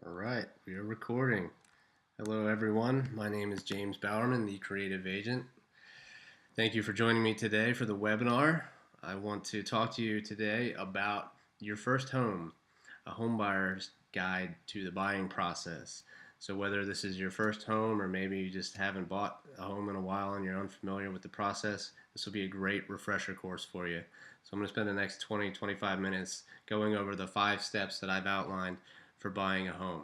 All right, we are recording. Hello, everyone. My name is James Bowerman, the creative agent. Thank you for joining me today for the webinar. I want to talk to you today about your first home, a home buyer's guide to the buying process. So, whether this is your first home or maybe you just haven't bought a home in a while and you're unfamiliar with the process, this will be a great refresher course for you. So, I'm going to spend the next 20-25 minutes going over the 5 steps that I've outlined for buying a home.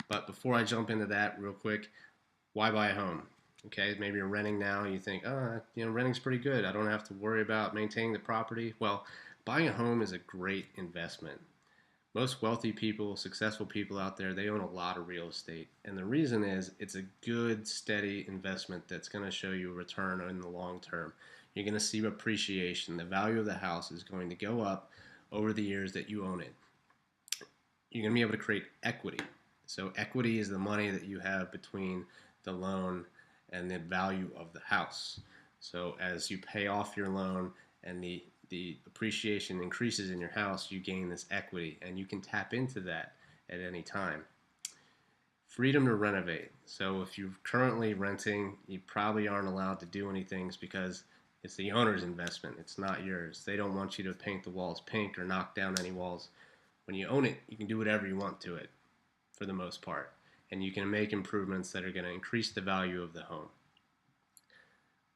But before I jump into that, real quick, why buy a home? Okay, maybe you're renting now. You think, renting's pretty good. I don't have to worry about maintaining the property. Well, buying a home is a great investment. Most wealthy people, successful people out there, they own a lot of real estate. And the reason is it's a good, steady investment that's going to show you a return in the long term. You're going to see appreciation. The value of the house is going to go up over the years that you own it. You're going to be able to create equity. So equity is the money that you have between the loan and the value of the house. So as you pay off your loan and the appreciation increases in your house, you gain this equity, and you can tap into that at any time. Freedom to renovate. So if you're currently renting, you probably aren't allowed to do anything because it's the owner's investment. It's not yours. They don't want you to paint the walls pink or knock down any walls. When you own it, you can do whatever you want to it for the most part, and you can make improvements that are going to increase the value of the home.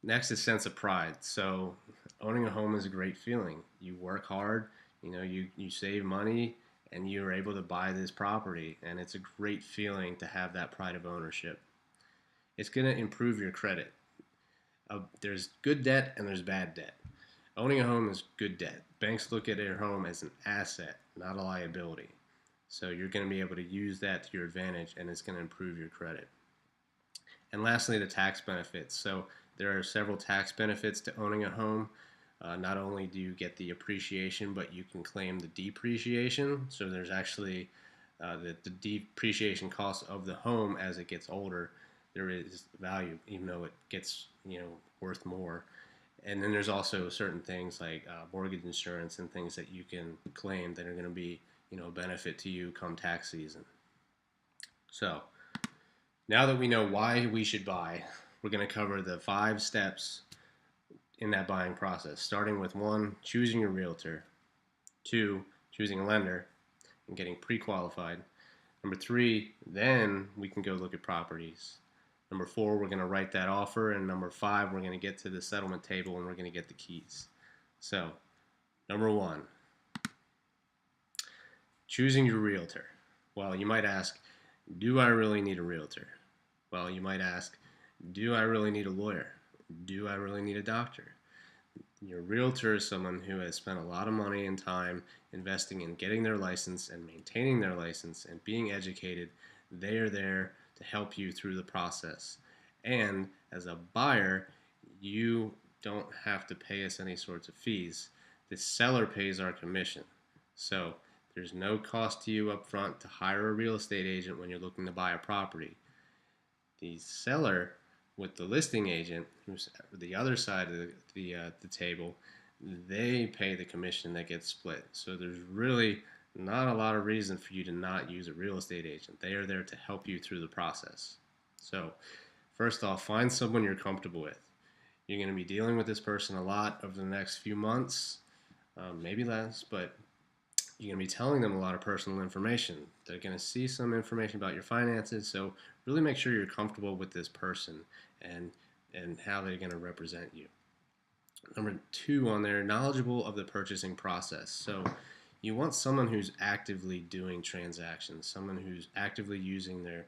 Next is sense of pride. So owning a home is a great feeling. You work hard, you save money, and you're able to buy this property, and it's a great feeling to have that pride of ownership. It's going to improve your credit. There's good debt and there's bad debt. Owning a home is good debt. Banks look at your home as an asset, not a liability. So you're going to be able to use that to your advantage, and it's going to improve your credit. And lastly, the tax benefits. So there are several tax benefits to owning a home. Not only do you get the appreciation, but you can claim the depreciation. So there's actually the depreciation cost of the home as it gets older. There is value, even though it gets worth more. And then there's also certain things like mortgage insurance and things that you can claim that are going to be benefit to you come tax season. So now that we know why we should buy, we're going to cover the 5 steps in that buying process, starting with 1, choosing your realtor, 2, choosing a lender and getting pre-qualified. Number 3, then we can go look at properties. Number 4, we're going to write that offer, and number 5, we're going to get to the settlement table and we're going to get the keys. So, number 1, choosing your realtor. Well, you might ask, do I really need a realtor? Well, you might ask, do I really need a lawyer? Do I really need a doctor? Your realtor is someone who has spent a lot of money and time investing in getting their license and maintaining their license and being educated. They are there to help you through the process. And as a buyer, you don't have to pay us any sorts of fees. The seller pays our commission. So there's no cost to you up front to hire a real estate agent when you're looking to buy a property. The seller with the listing agent, who's the other side of the table, they pay the commission that gets split. So there's really not a lot of reason for you to not use a real estate agent. They are there to help you through the process. So first off, find someone you're comfortable with. You're going to be dealing with this person a lot over the next few months, maybe less, but you're going to be telling them a lot of personal information. They're going to see some information about your finances, so really make sure you're comfortable with this person and how they're going to represent you. Number 2 on there, knowledgeable of the purchasing process. So you want someone who's actively doing transactions, someone who's actively using their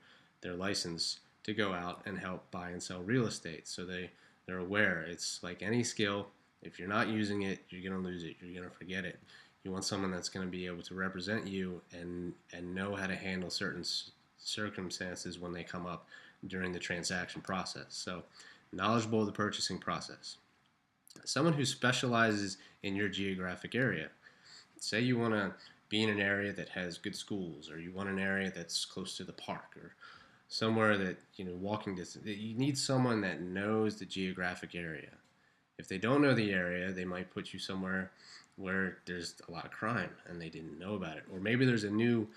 license to go out and help buy and sell real estate. So they're aware. It's like any skill. If you're not using it, you're going to lose it. You're going to forget it. You want someone that's going to be able to represent you and know how to handle certain circumstances when they come up during the transaction process. So knowledgeable of the purchasing process. Someone who specializes in your geographic area. Say you want to be in an area that has good schools, or you want an area that's close to the park, or somewhere that, walking distance. You need someone that knows the geographic area. If they don't know the area, they might put you somewhere where there's a lot of crime and they didn't know about it. Or maybe there's a new,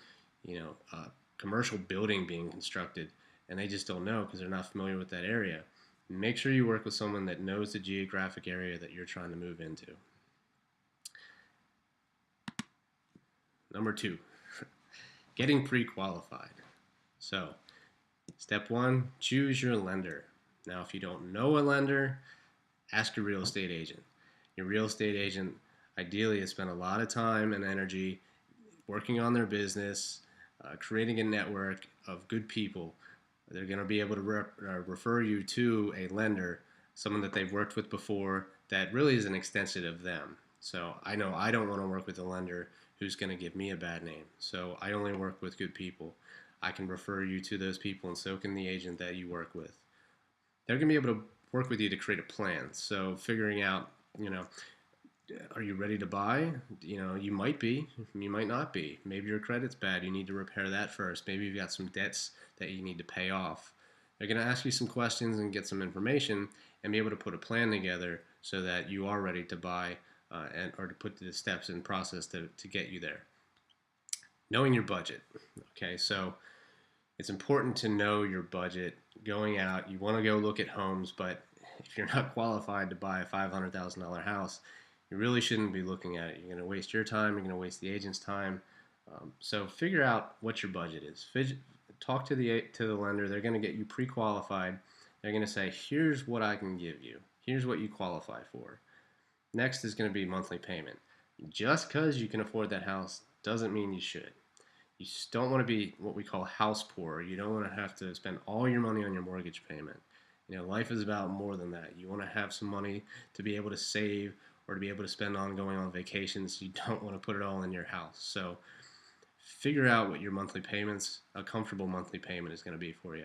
commercial building being constructed and they just don't know because they're not familiar with that area. Make sure you work with someone that knows the geographic area that you're trying to move into. Number 2, getting pre-qualified. So, step 1, choose your lender. Now, if you don't know a lender, ask your real estate agent. Your real estate agent ideally has spent a lot of time and energy working on their business, creating a network of good people. They're going to be able to refer you to a lender, someone that they've worked with before that really is an extension of them. So I know I don't want to work with a lender who's going to give me a bad name. So I only work with good people. I can refer you to those people, and so can the agent that you work with. They're going to be able to work with you to create a plan. So figuring out, are you ready to buy? You might be, you might not be. Maybe your credit's bad. You need to repair that first. Maybe you've got some debts that you need to pay off. They're going to ask you some questions and get some information and be able to put a plan together so that you are ready to buy or to put the steps in process to get you there. Knowing your budget. Okay, so it's important to know your budget going out. You want to go look at homes, but if you're not qualified to buy a $500,000 house, you really shouldn't be looking at it. You're going to waste your time. You're going to waste the agent's time. So figure out what your budget is. Talk to the lender. They're going to get you pre-qualified. They're going to say, here's what I can give you. Here's what you qualify for. Next is going to be monthly payment. Just because you can afford that house doesn't mean you should. You don't want to be what we call house poor. You don't want to have to spend all your money on your mortgage payment. Life is about more than that. You want to have some money to be able to save or to be able to spend on going on vacations. You don't want to put it all in your house. So figure out what your monthly payments, a comfortable monthly payment is going to be for you.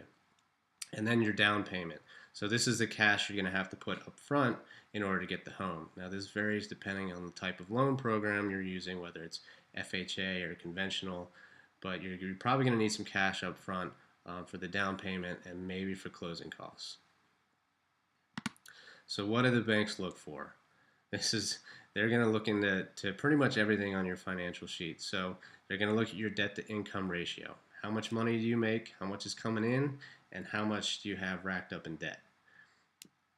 And then your down payment. So this is the cash you're going to have to put up front in order to get the home. Now this varies depending on the type of loan program you're using, whether it's FHA or conventional, but you're probably going to need some cash up front for the down payment and maybe for closing costs. So what do the banks look for? They're going to look into pretty much everything on your financial sheet. So they're going to look at your debt to income ratio. How much money do you make? How much is coming in? And how much do you have racked up in debt?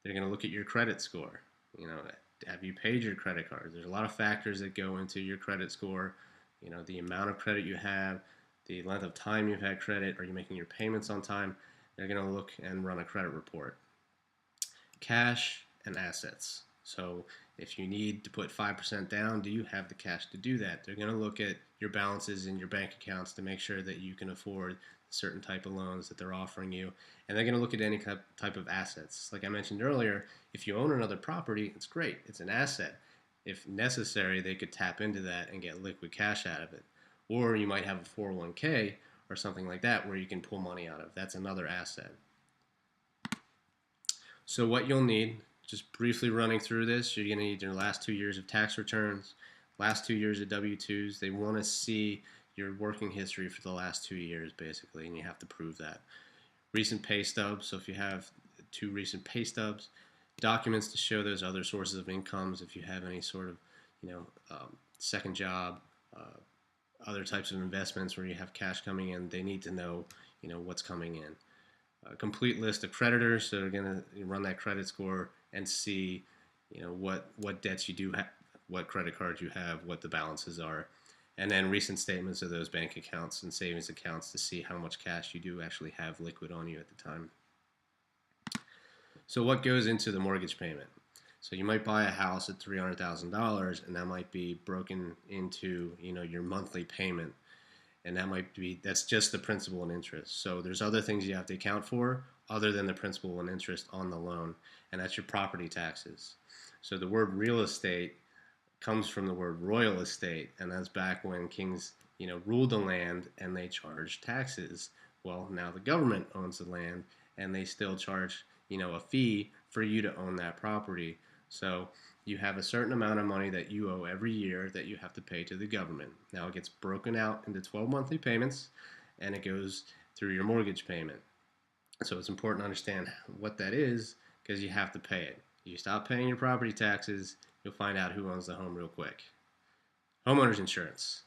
They're going to look at your credit score. Have you paid your credit cards? There's a lot of factors that go into your credit score. The amount of credit you have, the length of time you've had credit, are you making your payments on time? They're going to look and run a credit report. Cash and assets. So if you need to put 5% down, do you have the cash to do that? They're going to look at your balances in your bank accounts to make sure that you can afford certain type of loans that they're offering you. And they're going to look at any type of assets. Like I mentioned earlier, if you own another property, it's great. It's an asset. If necessary, they could tap into that and get liquid cash out of it. Or you might have a 401k or something like that where you can pull money out of. That's another asset. So what you'll need, just briefly running through this, you're going to need your last 2 years of tax returns, last 2 years of W-2s. They want to see your working history for the last 2 years, basically, and you have to prove that. Recent pay stubs, so if you have 2 recent pay stubs, documents to show those other sources of incomes, if you have any sort of, second job, other types of investments where you have cash coming in, they need to know, what's coming in. A complete list of creditors, so they're going to run that credit score and see, what debts you do have, what credit cards you have, what the balances are, and then recent statements of those bank accounts and savings accounts to see how much cash you do actually have liquid on you at the time. So what goes into the mortgage payment? So you might buy a house at $300,000 and that might be broken into, your monthly payment. And that's just the principal and interest. So there's other things you have to account for other than the principal and interest on the loan, and that's your property taxes. So the word real estate comes from the word royal estate, and that's back when kings, ruled the land and they charged taxes. Well, now the government owns the land and they still charge, a fee for you to own that property. So you have a certain amount of money that you owe every year that you have to pay to the government. Now it gets broken out into 12 monthly payments and it goes through your mortgage payment. So it's important to understand what that is because you have to pay it. You stop paying your property taxes, you'll find out who owns the home real quick. Homeowners insurance.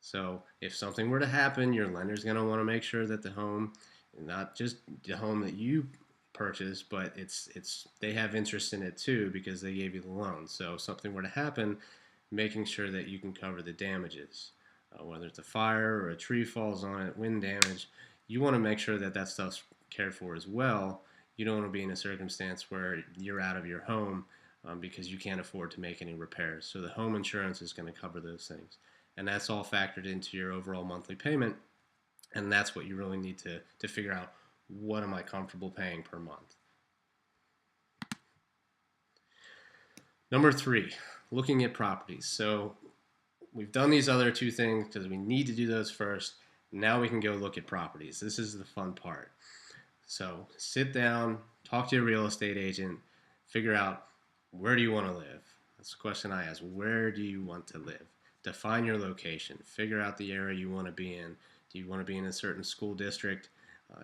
So if something were to happen, your lender's going to want to make sure that the home, not just the home that you purchased, but it's they have interest in it too because they gave you the loan. So if something were to happen, making sure that you can cover the damages, whether it's a fire or a tree falls on it, wind damage, you want to make sure that that stuff's cared for as well. You don't want to be in a circumstance where you're out of your home because you can't afford to make any repairs. So the home insurance is going to cover those things. And that's all factored into your overall monthly payment. And that's what you really need to figure out, what am I comfortable paying per month? Number 3, looking at properties. So we've done these other 2 things because we need to do those first. Now we can go look at properties. This is the fun part. So sit down, talk to your real estate agent, figure out, where do you want to live? That's the question I ask. Where do you want to live? Define your location. Figure out the area you want to be in. Do you want to be in a certain school district?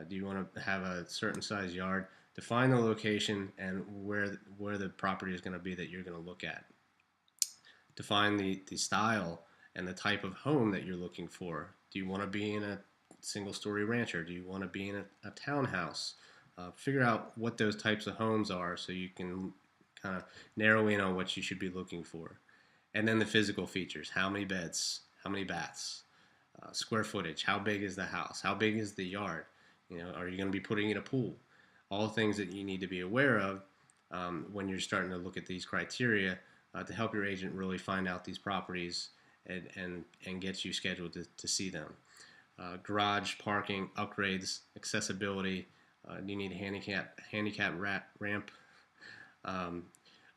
Do you want to have a certain size yard? Define the location and where the property is going to be that you're going to look at. Define the style and the type of home that you're looking for. Do you want to be in a single-story rancher? Do you want to be in a townhouse? Figure out what those types of homes are so you can kind of narrow in on what you should be looking for. And then the physical features: how many beds, how many baths, square footage, how big is the house, how big is the yard, are you going to be putting in a pool? All things that you need to be aware of when you're starting to look at these criteria to help your agent really find out these properties and get you scheduled to see them. Garage, parking, upgrades, accessibility. Do you need a handicap ramp? Are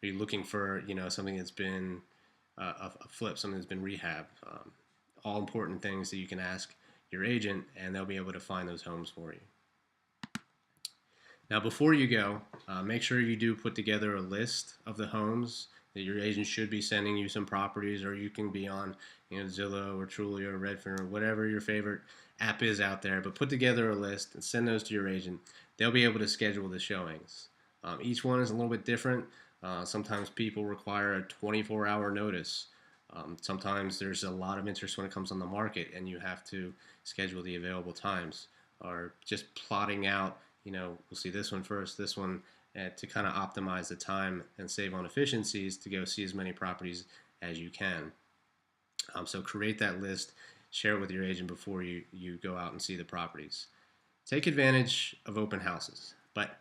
you looking for something that's been a flip, something that's been rehab? All important things that you can ask your agent, and they'll be able to find those homes for you. Now, before you go, make sure you do put together a list of the homes that your agent should be sending you some properties, or you can be on Zillow or Trulia or Redfin or whatever your favorite app is out there. But put together a list and send those to your agent. They'll be able to schedule the showings. Each one is a little bit different. Sometimes people require a 24-hour notice. Sometimes there's a lot of interest when it comes on the market, and you have to schedule the available times, or just plotting out, we'll see this one first, this one, to kind of optimize the time and save on efficiencies to go see as many properties as you can. So create that list, share it with your agent before you go out and see the properties. Take advantage of open houses, but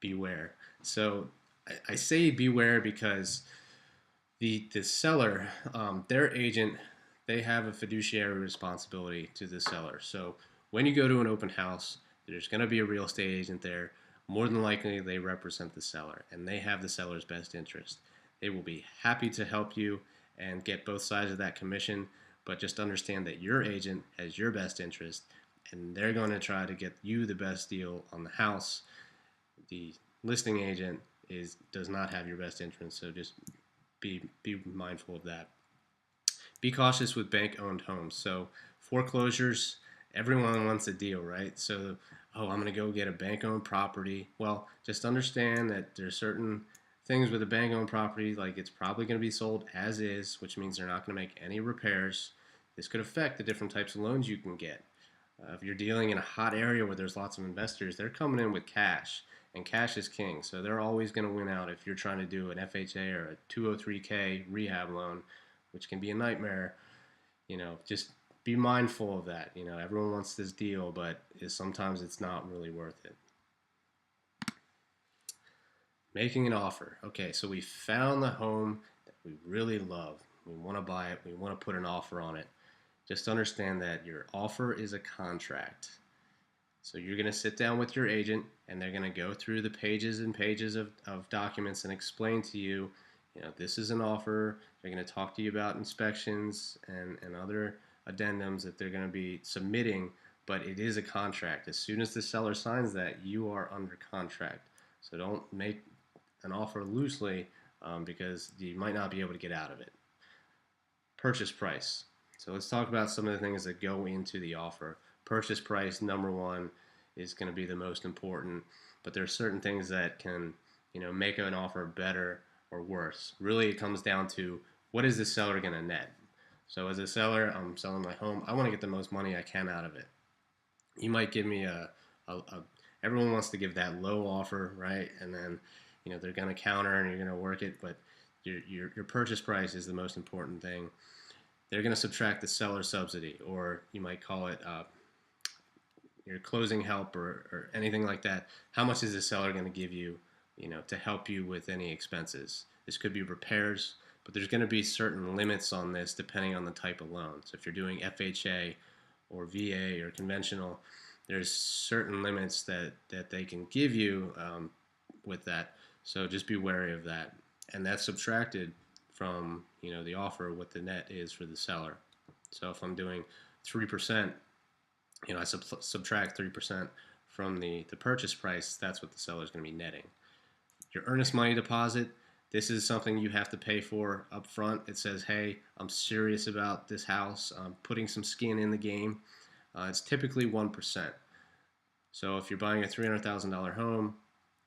beware. So I say beware because the seller, their agent, they have a fiduciary responsibility to the seller. So when you go to an open house, there's going to be a real estate agent there. More than likely, they represent the seller, and they have the seller's best interest. They will be happy to help you and get both sides of that commission, but just understand that your agent has your best interest, and they're going to try to get you the best deal on the house. The listing agent does not have your best interest, so just be mindful of that. Be cautious with bank-owned homes. So foreclosures, everyone wants a deal, right? So, I'm going to go get a bank-owned property. Well, just understand that there's certain things with a bank-owned property, like it's probably going to be sold as is, which means they're not going to make any repairs. This could affect the different types of loans you can get. If you're dealing in a hot area where there's lots of investors, they're coming in with cash, and cash is king. So they're always going to win out if you're trying to do an FHA or a 203K rehab loan, which can be a nightmare. Just be mindful of that. Everyone wants this deal, but sometimes it's not really worth it. Making an offer. Okay, so we found the home that we really love. We want to buy it. We want to put an offer on it. Just understand that your offer is a contract. So you're going to sit down with your agent, and they're going to go through the pages and pages of documents and explain to you, this is an offer. They're going to talk to you about inspections and other addendums that they're going to be submitting, but it is a contract. As soon as the seller signs that, you are under contract. So don't make an offer loosely because you might not be able to get out of it. Purchase price. So let's talk about some of the things that go into the offer. Purchase price, number one, is going to be the most important, but there are certain things that can make an offer better or worse. Really, it comes down to, what is the seller going to net? So as a seller, I'm selling my home. I want to get the most money I can out of it. You might give me a everyone wants to give that low offer, right? And then, they're going to counter and you're going to work it, but your purchase price is the most important thing. They're going to subtract the seller subsidy, or you might call it your closing help, or anything like that. How much is the seller going to give you, to help you with any expenses? This could be repairs, but there's going to be certain limits on this depending on the type of loan. So if you're doing FHA or VA or conventional, there's certain limits that they can give you with that. So just be wary of that. And that's subtracted from the offer, what the net is for the seller. So if I'm doing 3%, I subtract 3% from the purchase price. That's what the seller is going to be netting. Your earnest money deposit, this is something you have to pay for up front. It says, hey, I'm serious about this house. I'm putting some skin in the game. It's typically 1%. So if you're buying a $300,000 home,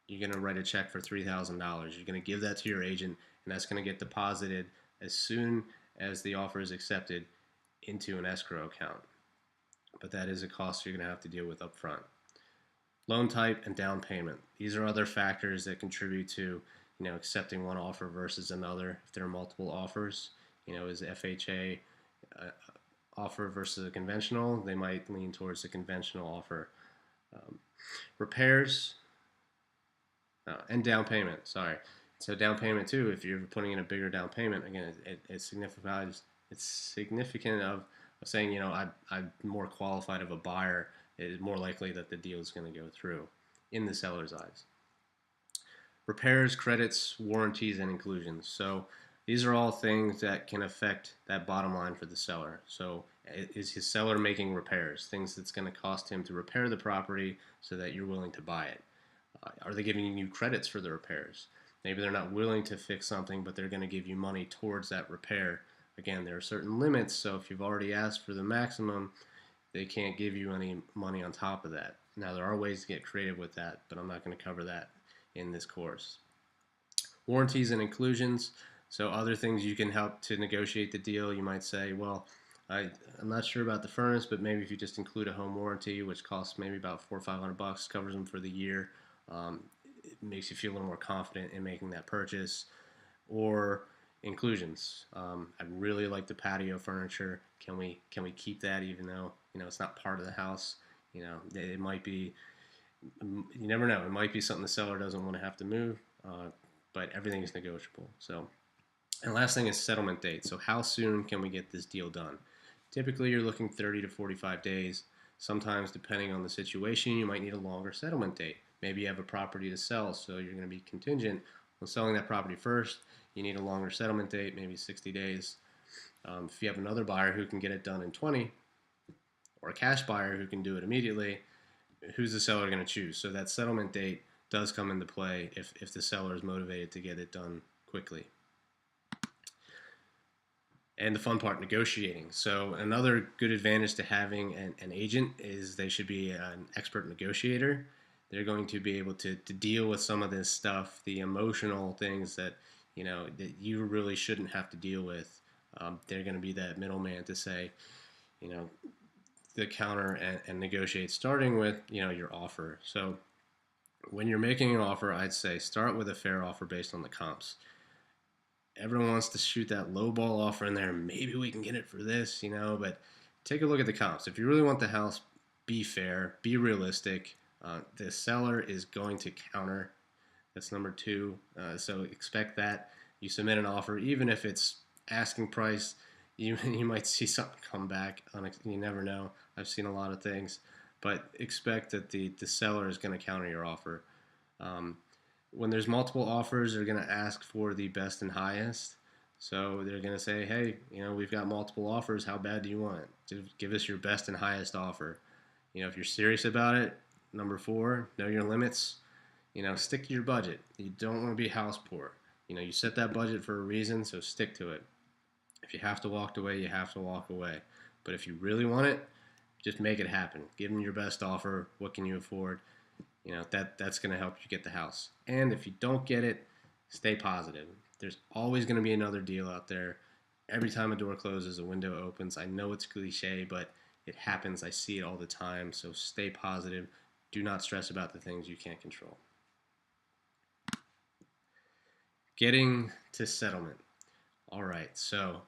you're going to write a check for $3,000. You're going to give that to your agent, and that's going to get deposited as soon as the offer is accepted into an escrow account. But that is a cost you're going to have to deal with up front. Loan type and down payment. These are other factors that contribute to accepting one offer versus another. If there are multiple offers, is FHA offer versus a conventional, they might lean towards the conventional offer. Repairs and down payment. Sorry. So down payment too. If you're putting in a bigger down payment, again, it signifies it's significant of saying I'm more qualified of a buyer. It is more likely that the deal is going to go through in the seller's eyes. Repairs, credits, warranties, and inclusions. So these are all things that can affect that bottom line for the seller. So is his seller making repairs, things that's going to cost him to repair the property so that you're willing to buy it? Are they giving you credits for the repairs? Maybe they're not willing to fix something, but they're going to give you money towards that repair. Again, there are certain limits, so if you've already asked for the maximum, they can't give you any money on top of that. Now, there are ways to get creative with that, but I'm not going to cover that in this course. Warranties and inclusions. So other things you can help to negotiate the deal. You might say, well, I'm not sure about the furnace, but maybe if you just include a home warranty, which costs maybe about $400 or $500, covers them for the year. It makes you feel a little more confident in making that purchase. Or inclusions. I really like the patio furniture. Can we keep that even though it's not part of the house? It might be. You never know. It might be something the seller doesn't want to have to move, but everything is negotiable. So, and last thing is settlement date. So how soon can we get this deal done? Typically, you're looking 30 to 45 days. Sometimes, depending on the situation, you might need a longer settlement date. Maybe you have a property to sell, so you're going to be contingent on selling that property first. You need a longer settlement date, maybe 60 days. If you have another buyer who can get it done in 20, or a cash buyer who can do it immediately, who's the seller going to choose? So that settlement date does come into play if the seller is motivated to get it done quickly. And the fun part, negotiating. So another good advantage to having an agent is they should be an expert negotiator. They're going to be able to deal with some of this stuff, the emotional things that that you really shouldn't have to deal with. They're going to be that middleman to say, the counter and negotiate, starting with your offer. So when you're making an offer, I'd say start with a fair offer based on the comps. Everyone wants to shoot that low ball offer in there. Maybe we can get it for this, but take a look at the comps. If you really want the house, be fair, be realistic. The seller is going to counter. That's number two. So expect that. You submit an offer, even if it's asking price, you might see something come back. You never know. I've seen a lot of things, but expect that the seller is going to counter your offer. When there's multiple offers, they're going to ask for the best and highest. So they're going to say, hey, we've got multiple offers. How bad do you want it? Give us your best and highest offer. If you're serious about it, number 4, know your limits. Stick to your budget. You don't want to be house poor. You set that budget for a reason, so stick to it. If you have to walk away, you have to walk away. But if you really want it, just make it happen. Give them your best offer. What can you afford? That's going to help you get the house. And if you don't get it, stay positive. There's always going to be another deal out there. Every time a door closes, a window opens. I know it's cliche, but it happens. I see it all the time. So stay positive. Do not stress about the things you can't control. Getting to settlement. All right, so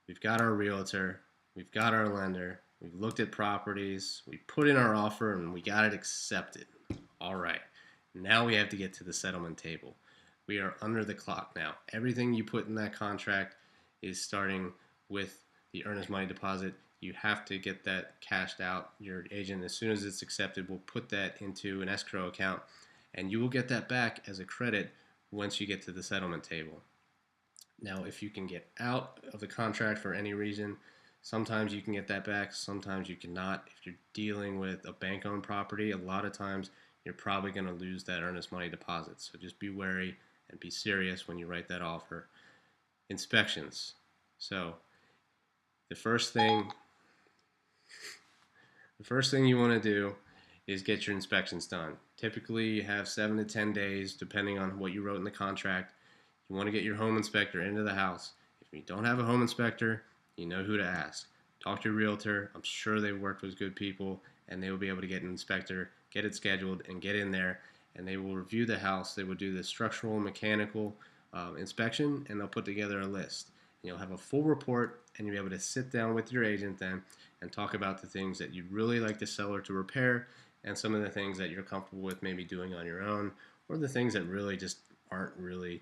we've got our realtor, we've got our lender, we've looked at properties, we put in our offer, and we got it accepted. All right, now we have to get to the settlement table. We are under the clock now. Everything you put in that contract is starting with the earnest money deposit. You have to get that cashed out. Your agent, as soon as it's accepted, will put that into an escrow account, and you will get that back as a credit once you get to the settlement table. Now, if you can get out of the contract for any reason, sometimes you can get that back, sometimes you cannot. If you're dealing with a bank owned property, a lot of times you're probably going to lose that earnest money deposit. So just be wary and be serious when you write that offer. Inspections. So the first thing you want to do is get your inspections done. Typically, you have 7 to 10 days, depending on what you wrote in the contract. You want to get your home inspector into the house. If you don't have a home inspector, you know who to ask. Talk to your realtor. I'm sure they've worked with good people, and they will be able to get an inspector, get it scheduled, and get in there. And they will review the house. They will do the structural, mechanical inspection, and they'll put together a list. And you'll have a full report, and you'll be able to sit down with your agent then and talk about the things that you'd really like the seller to repair, and some of the things that you're comfortable with maybe doing on your own, or the things that really just aren't really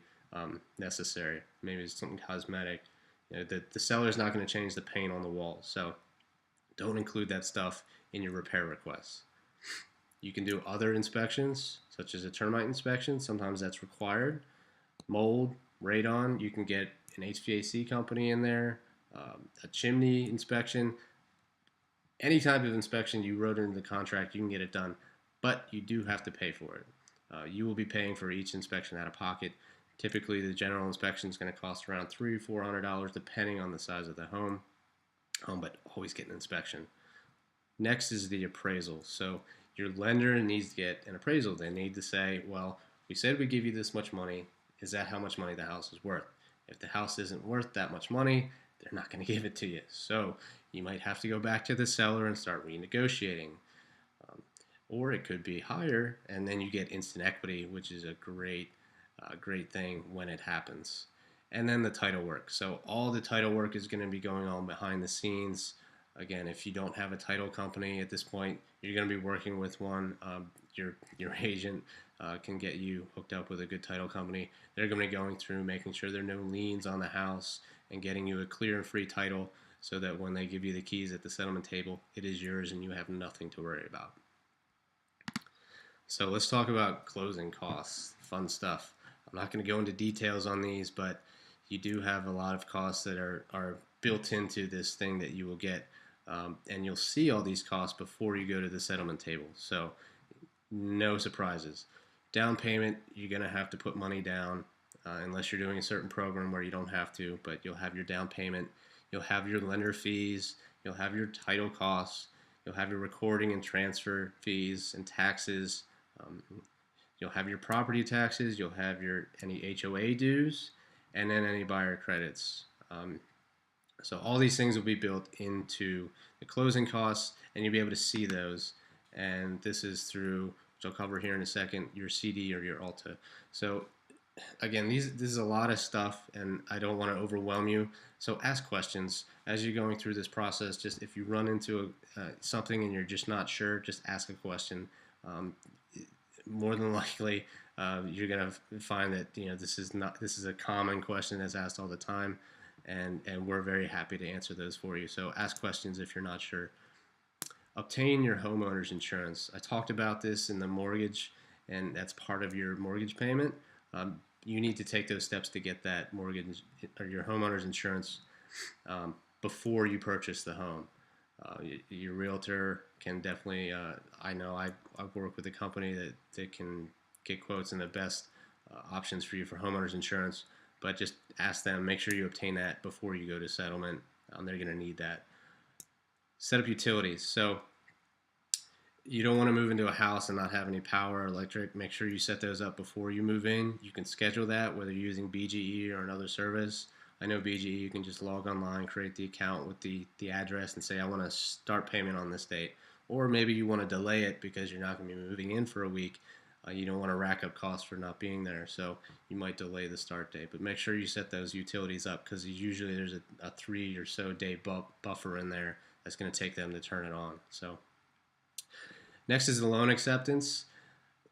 necessary. Maybe it's something cosmetic. You know, the seller is not going to change the paint on the wall, so don't include that stuff in your repair requests. You can do other inspections, such as a termite inspection. Sometimes that's required. Mold, radon, you can get an HVAC company in there, a chimney inspection. Any type of inspection you wrote into the contract, you can get it done, but you do have to pay for it. You will be paying for each inspection out of pocket. Typically, the general inspection is going to cost around $300 or $400, depending on the size of the home, but always get an inspection. Next is the appraisal. So your lender needs to get an appraisal. They need to say, well, we said we give you this much money. Is that how much money the house is worth? If the house isn't worth that much money, they're not going to give it to you. So you might have to go back to the seller and start renegotiating. Or it could be higher, and then you get instant equity, which is a great thing when it happens. And then the title work. So all the title work is going to be going on behind the scenes. Again, if you don't have a title company at this point, you're going to be working with one. Your agent can get you hooked up with a good title company. They're going to be going through making sure there are no liens on the house and getting you a clear and free title so that when they give you the keys at the settlement table, it is yours and you have nothing to worry about. So let's talk about closing costs. Fun stuff. I'm not going to go into details on these, but you do have a lot of costs that are built into this thing that you will get. And you'll see all these costs before you go to the settlement table. So no surprises. Down payment, you're going to have to put money down unless you're doing a certain program where you don't have to, but you'll have your down payment. You'll have your lender fees. You'll have your title costs. You'll have your recording and transfer fees and taxes. You'll have your property taxes. You'll have any HOA dues, and then any buyer credits. So all these things will be built into the closing costs, and you'll be able to see those. And this is through, which I'll cover here in a second, your CD or your Alta. So again, this is a lot of stuff, and I don't want to overwhelm you. So ask questions as you're going through this process. Just if you run into something and you're just not sure, just ask a question. More than likely, you're going to find that this is a common question that's asked all the time, and we're very happy to answer those for you. So ask questions if you're not sure. Obtain your homeowner's insurance. I talked about this in the mortgage, and that's part of your mortgage payment. You need to take those steps to get that mortgage or your homeowner's insurance before you purchase the home. Your realtor can definitely, I know I've worked with a company that can get quotes and the best options for you for homeowners insurance, but just ask them, make sure you obtain that before you go to settlement. They're going to need that. Set up utilities. So you don't want to move into a house and not have any power or electric. Make sure you set those up before you move in. You can schedule that, whether you're using BGE or another service. I know BGE, you can just log online, create the account with the address, and say, I want to start payment on this date. Or maybe you want to delay it because you're not going to be moving in for a week. You don't want to rack up costs for not being there, so you might delay the start date. But make sure you set those utilities up, because usually there's a 3 or so day buffer in there that's going to take them to turn it on. So next is the loan acceptance.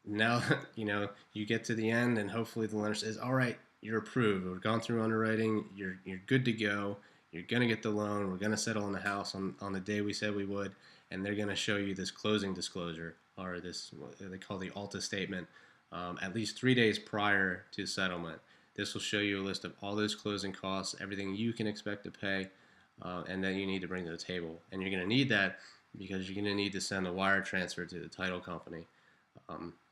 Now you get to the end, and hopefully the lender says, all right, you're approved, we've gone through underwriting, you're good to go, you're going to get the loan, we're going to settle on the house on the day we said we would. And they're going to show you this closing disclosure, or this, what they call the Alta statement, at least 3 days prior to settlement. This will show you a list of all those closing costs, everything you can expect to pay, and that you need to bring to the table. And you're going to need that because you're going to need to send a wire transfer to the title company.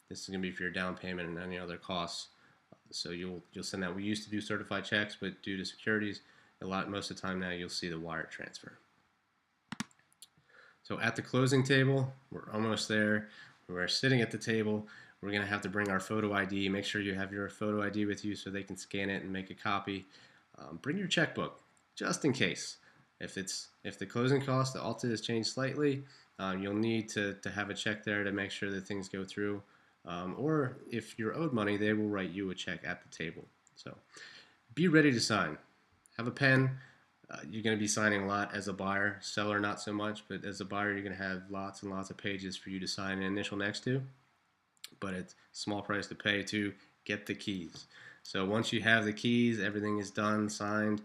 This is going to be for your down payment and any other costs. So you'll send that. We used to do certified checks, but due to securities, most of the time now you'll see the wire transfer. So at the closing table, we're almost there. We're sitting at the table. We're going to have to bring our photo ID. Make sure you have your photo ID with you so they can scan it and make a copy. Bring your checkbook, just in case. If the closing cost, the Alta has changed slightly, you'll need to have a check there to make sure that things go through. Or if you're owed money, they will write you a check at the table. So be ready to sign. Have a pen. You're going to be signing a lot as a buyer. Seller, not so much, but as a buyer, you're going to have lots and lots of pages for you to sign an initial next to. But it's a small price to pay to get the keys. So once you have the keys, everything is done, signed,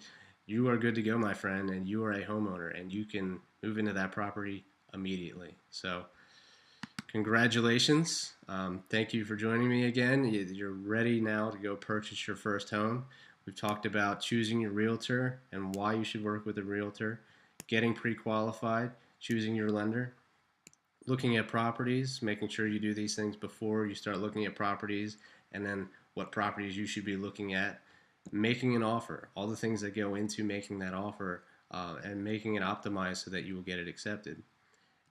you are good to go, my friend, and you are a homeowner, and you can move into that property immediately. So congratulations. Thank you for joining me again. You're ready now to go purchase your first home. We've talked about choosing your realtor and why you should work with a realtor, getting pre-qualified, choosing your lender, looking at properties, making sure you do these things before you start looking at properties, and then what properties you should be looking at, making an offer, all the things that go into making that offer, and making it optimized so that you will get it accepted,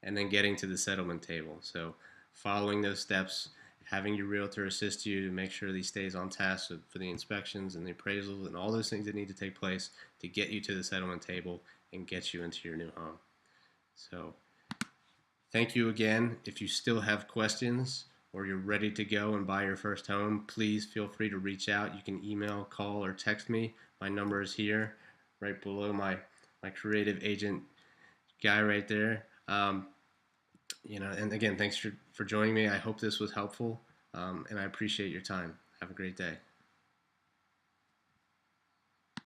and then getting to the settlement table. So following those steps, having your realtor assist you to make sure that he stays on task for the inspections and the appraisals and all those things that need to take place to get you to the settlement table and get you into your new home. So thank you again. If you still have questions or you're ready to go and buy your first home, please feel free to reach out. You can email, call, or text me. My number is here, right below my creative agent guy right there. And again, thanks for joining me. I hope this was helpful, and I appreciate your time. Have a great day.